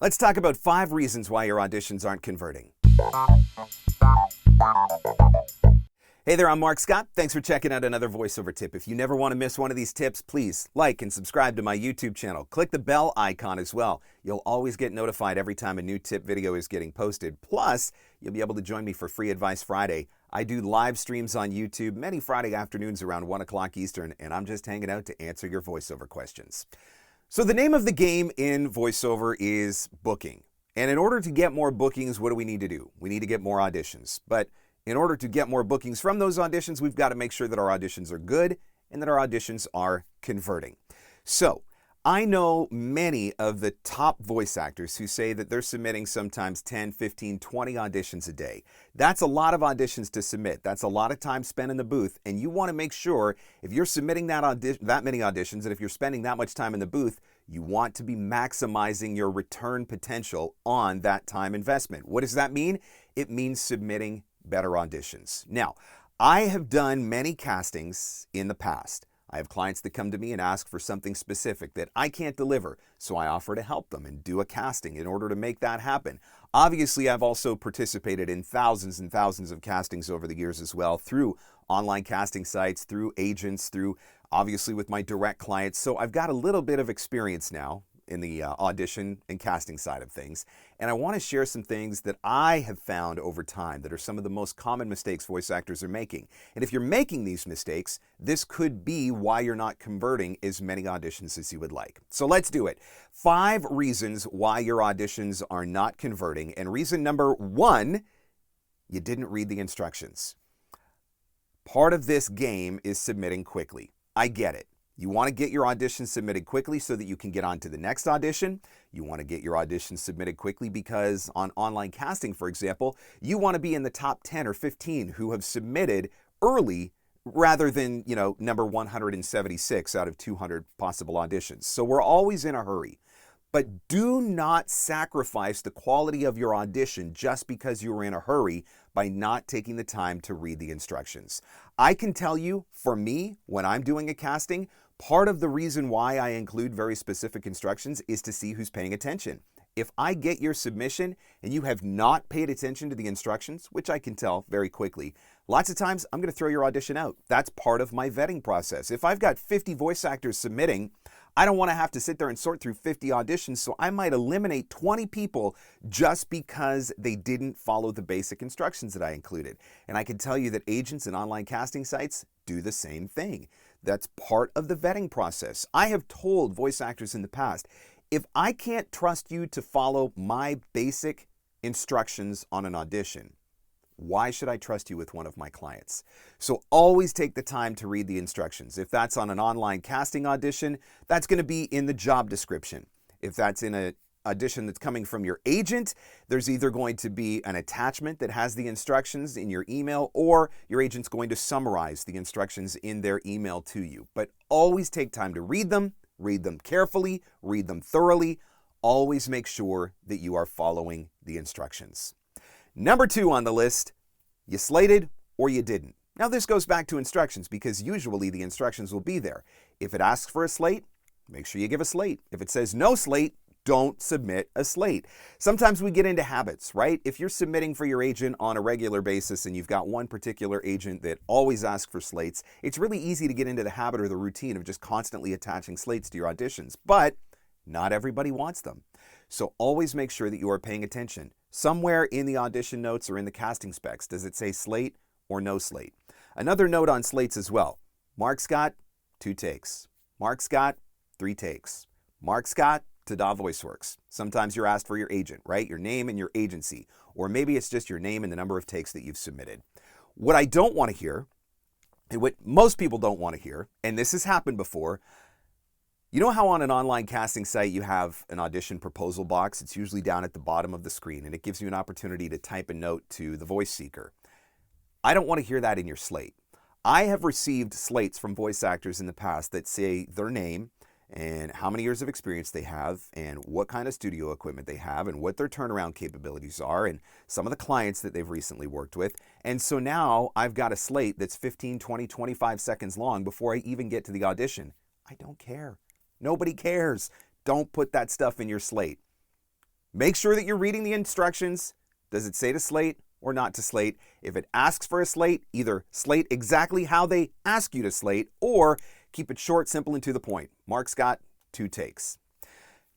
Let's talk about 5 reasons why your auditions aren't converting. Hey there, I'm Mark Scott. Thanks for checking out another voiceover tip. If you never want to miss one of these tips, please like and subscribe to my YouTube channel. Click the bell icon as well. You'll always get notified every time a new tip video is getting posted. Plus, you'll be able to join me for Free Advice Friday. I do live streams on YouTube many Friday afternoons around 1 o'clock Eastern, and I'm just hanging out to answer your voiceover questions. So the name of the game in voiceover is booking. And in order to get more bookings, what do we need to do? We need to get more auditions. But in order to get more bookings from those auditions, we've got to make sure that our auditions are good and that our auditions are converting. So I know many of the top voice actors who say that they're submitting sometimes 10, 15, 20 auditions a day. That's a lot of auditions to submit. That's a lot of time spent in the booth. And you want to make sure if you're submitting that many auditions and if you're spending that much time in the booth, you want to be maximizing your return potential on that time investment. What does that mean? It means submitting better auditions. Now, I have done many castings in the past. I have clients that come to me and ask for something specific that I can't deliver, so I offer to help them and do a casting in order to make that happen. Obviously, I've also participated in thousands and thousands of castings over the years as well, through online casting sites, through agents, through obviously with my direct clients. So I've got a little bit of experience now in the audition and casting side of things. And I want to share some things that I have found over time that are some of the most common mistakes voice actors are making. And if you're making these mistakes, this could be why you're not converting as many auditions as you would like. So let's do it. 5 reasons why your auditions are not converting. And reason number 1, you didn't read the instructions. Part of this game is submitting quickly. I get it. You want to get your audition submitted quickly so that you can get on to the next audition. You want to get your audition submitted quickly because on online casting, for example, you want to be in the top 10 or 15 who have submitted early rather than, number 176 out of 200 possible auditions. So we're always in a hurry. But do not sacrifice the quality of your audition just because you were in a hurry by not taking the time to read the instructions. I can tell you, for me, when I'm doing a casting, part of the reason why I include very specific instructions is to see who's paying attention. If I get your submission and you have not paid attention to the instructions, which I can tell very quickly, lots of times I'm going to throw your audition out. That's part of my vetting process. If I've got 50 voice actors submitting, I don't want to have to sit there and sort through 50 auditions, so I might eliminate 20 people just because they didn't follow the basic instructions that I included. And I can tell you that agents and online casting sites do the same thing. That's part of the vetting process. I have told voice actors in the past, if I can't trust you to follow my basic instructions on an audition, why should I trust you with one of my clients? So always take the time to read the instructions. If that's on an online casting audition, that's going to be in the job description. If that's in an audition that's coming from your agent, there's either going to be an attachment that has the instructions in your email, or your agent's going to summarize the instructions in their email to you. But always take time to read them carefully, read them thoroughly. Always make sure that you are following the instructions. Number 2 on the list, you slated or you didn't. Now this goes back to instructions because usually the instructions will be there. If it asks for a slate, make sure you give a slate. If it says no slate, don't submit a slate. Sometimes we get into habits, right? If you're submitting for your agent on a regular basis and you've got one particular agent that always asks for slates, it's really easy to get into the habit or the routine of just constantly attaching slates to your auditions. But not everybody wants them. So always make sure that you are paying attention. Somewhere in the audition notes or in the casting specs, does it say slate or no slate? Another note on slates as well. Marc Scott, 2 takes. Marc Scott, 3 takes. Marc Scott, ta-da VoiceWorks. Sometimes you're asked for your agent, right? Your name and your agency. Or maybe it's just your name and the number of takes that you've submitted. What I don't want to hear, and what most people don't want to hear, and this has happened before, you know how on an online casting site you have an audition proposal box? It's usually down at the bottom of the screen, and it gives you an opportunity to type a note to the voice seeker. I don't want to hear that in your slate. I have received slates from voice actors in the past that say their name and how many years of experience they have and what kind of studio equipment they have and what their turnaround capabilities are and some of the clients that they've recently worked with. And so now I've got a slate that's 15, 20, 25 seconds long before I even get to the audition. I don't care. Nobody cares. Don't put that stuff in your slate. Make sure that you're reading the instructions. Does it say to slate or not to slate? If it asks for a slate, either slate exactly how they ask you to slate or keep it short, simple, and to the point. Marc's got 2 takes.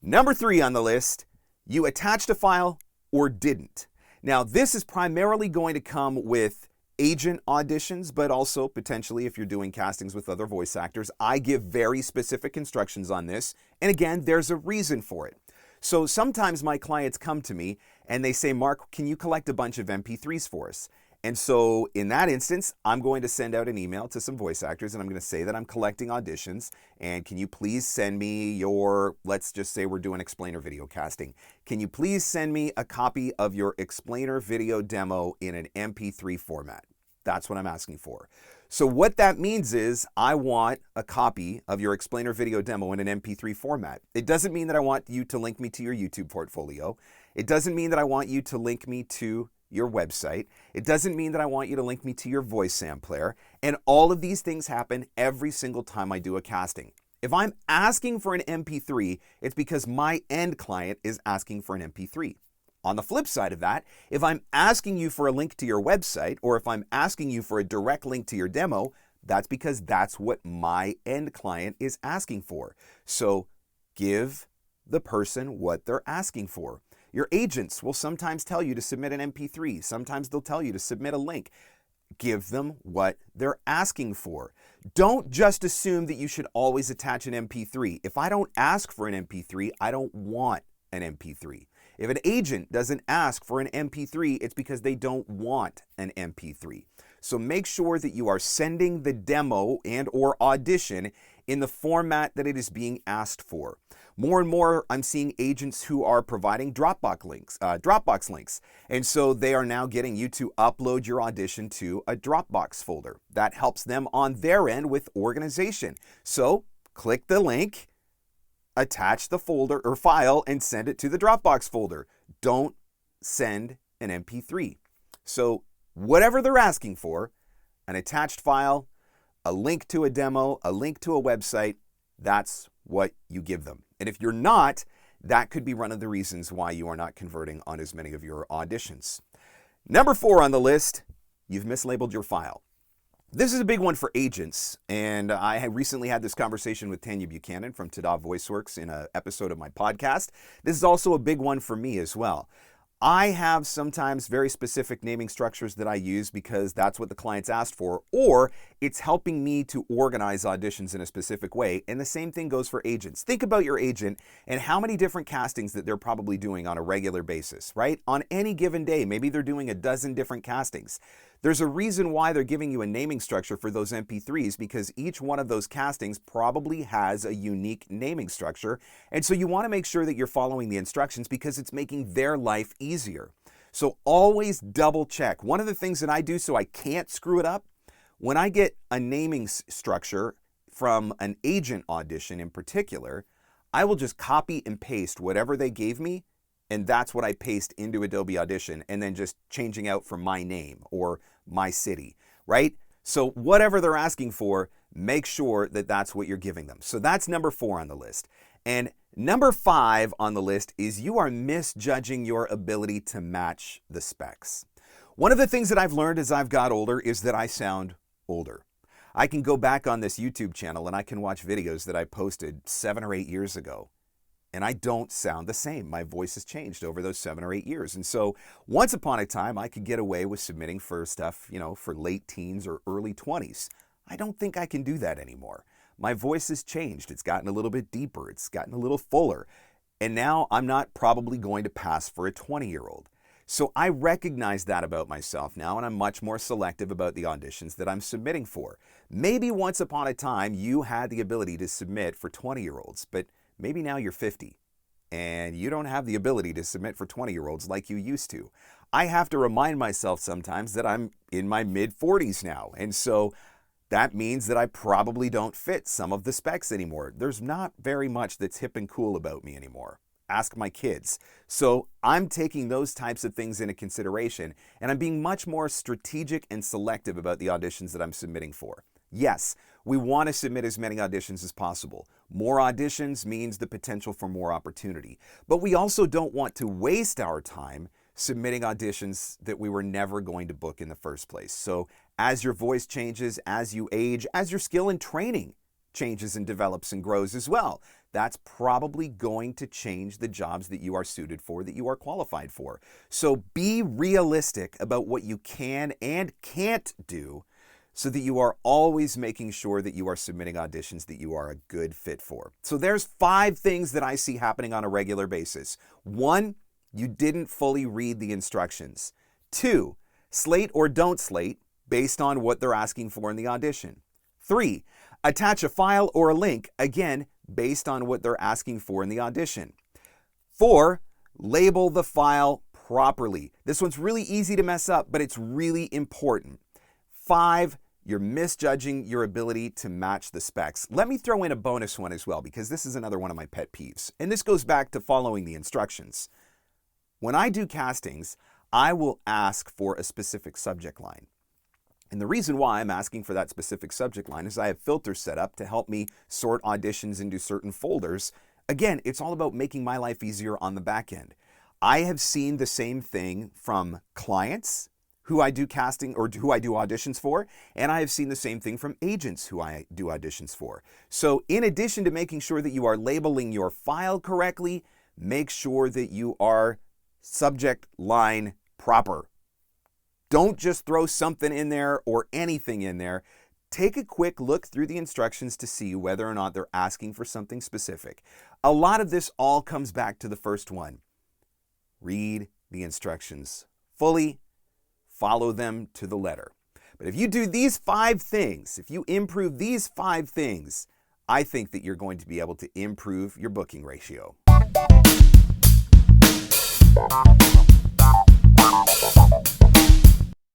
Number 3 on the list, you attached a file or didn't. Now, this is primarily going to come with agent auditions, but also potentially if you're doing castings with other voice actors. I give very specific instructions on this. And again, there's a reason for it. So sometimes my clients come to me and they say, Marc, can you collect a bunch of MP3s for us? And so in that instance, I'm going to send out an email to some voice actors and I'm going to say that I'm collecting auditions and can you please send me your, let's just say we're doing explainer video casting. Can you please send me a copy of your explainer video demo in an MP3 format? That's what I'm asking for. So what that means is I want a copy of your explainer video demo in an MP3 format. It doesn't mean that I want you to link me to your YouTube portfolio. It doesn't mean that I want you to link me to your website. It doesn't mean that I want you to link me to your voice sampler. And all of these things happen every single time I do a casting. If I'm asking for an MP3, it's because my end client is asking for an MP3. On the flip side of that, if I'm asking you for a link to your website, or if I'm asking you for a direct link to your demo, that's because that's what my end client is asking for. So give the person what they're asking for. Your agents will sometimes tell you to submit an MP3. Sometimes they'll tell you to submit a link. Give them what they're asking for. Don't just assume that you should always attach an MP3. If I don't ask for an MP3, I don't want an MP3. If an agent doesn't ask for an MP3, it's because they don't want an MP3. So make sure that you are sending the demo and or audition in the format that it is being asked for. More and more, I'm seeing agents who are providing Dropbox links. And so they are now getting you to upload your audition to a Dropbox folder. That helps them on their end with organization. So click the link, attach the folder or file and send it to the Dropbox folder. Don't send an MP3. So whatever they're asking for, an attached file, a link to a demo, a link to a website, that's what you give them. And if you're not, that could be one of the reasons why you are not converting on as many of your auditions. Number 4 on the list, you've mislabeled your file. This is a big one for agents, and I recently had this conversation with Tanya Buchanan from Tada VoiceWorks in an episode of my podcast. This is also a big one for me as well. I have sometimes very specific naming structures that I use because that's what the clients asked for, or it's helping me to organize auditions in a specific way, and the same thing goes for agents. Think about your agent and how many different castings that they're probably doing on a regular basis, right? On any given day, maybe they're doing a dozen different castings. There's a reason why they're giving you a naming structure for those MP3s because each one of those castings probably has a unique naming structure. And so you want to make sure that you're following the instructions because it's making their life easier. So always double check. One of the things that I do so I can't screw it up, when I get a naming structure from an agent audition in particular, I will just copy and paste whatever they gave me. And that's what I paste into Adobe Audition and then just changing out for my name or my city, right? So whatever they're asking for, make sure that that's what you're giving them. So that's number 4 on the list. And number 5 on the list is you are misjudging your ability to match the specs. One of the things that I've learned as I've got older is that I sound older. I can go back on this YouTube channel and I can watch videos that I posted 7 or 8 years ago. And I don't sound the same. My voice has changed over those 7 or 8 years. And so once upon a time, I could get away with submitting for stuff, for late teens or early 20s. I don't think I can do that anymore. My voice has changed. It's gotten a little bit deeper. It's gotten a little fuller. And now I'm not probably going to pass for a 20-year-old. So I recognize that about myself now, and I'm much more selective about the auditions that I'm submitting for. Maybe once upon a time, you had the ability to submit for 20-year-olds, but maybe now you're 50 and you don't have the ability to submit for 20-year-olds like you used to. I have to remind myself sometimes that I'm in my mid-40s now. And so that means that I probably don't fit some of the specs anymore. There's not very much that's hip and cool about me anymore. Ask my kids. So I'm taking those types of things into consideration, and I'm being much more strategic and selective about the auditions that I'm submitting for. Yes, We want to submit as many auditions as possible. More auditions means the potential for more opportunity. But we also don't want to waste our time submitting auditions that we were never going to book in the first place. So as your voice changes, as you age, as your skill and training changes and develops and grows as well, that's probably going to change the jobs that you are suited for, that you are qualified for. So be realistic about what you can and can't do so that you are always making sure that you are submitting auditions that you are a good fit for. So there's 5 things that I see happening on a regular basis. 1, you didn't fully read the instructions. 2, slate or don't slate based on what they're asking for in the audition. 3, attach a file or a link, again, based on what they're asking for in the audition. 4, label the file properly. This one's really easy to mess up, but it's really important. 5, you're misjudging your ability to match the specs. Let me throw in a bonus one as well, because this is another one of my pet peeves. And this goes back to following the instructions. When I do castings, I will ask for a specific subject line. And the reason why I'm asking for that specific subject line is I have filters set up to help me sort auditions into certain folders. Again, it's all about making my life easier on the back end. I have seen the same thing from clients who I do casting or who I do auditions for, and I have seen the same thing from agents who I do auditions for. So in addition to making sure that you are labeling your file correctly, make sure that you are subject line proper. Don't just throw something in there or anything in there. Take a quick look through the instructions to see whether or not they're asking for something specific. A lot of this all comes back to the first one. Read the instructions fully, follow them to the letter. But if you do these 5 things, if you improve these 5 things, I think that you're going to be able to improve your booking ratio.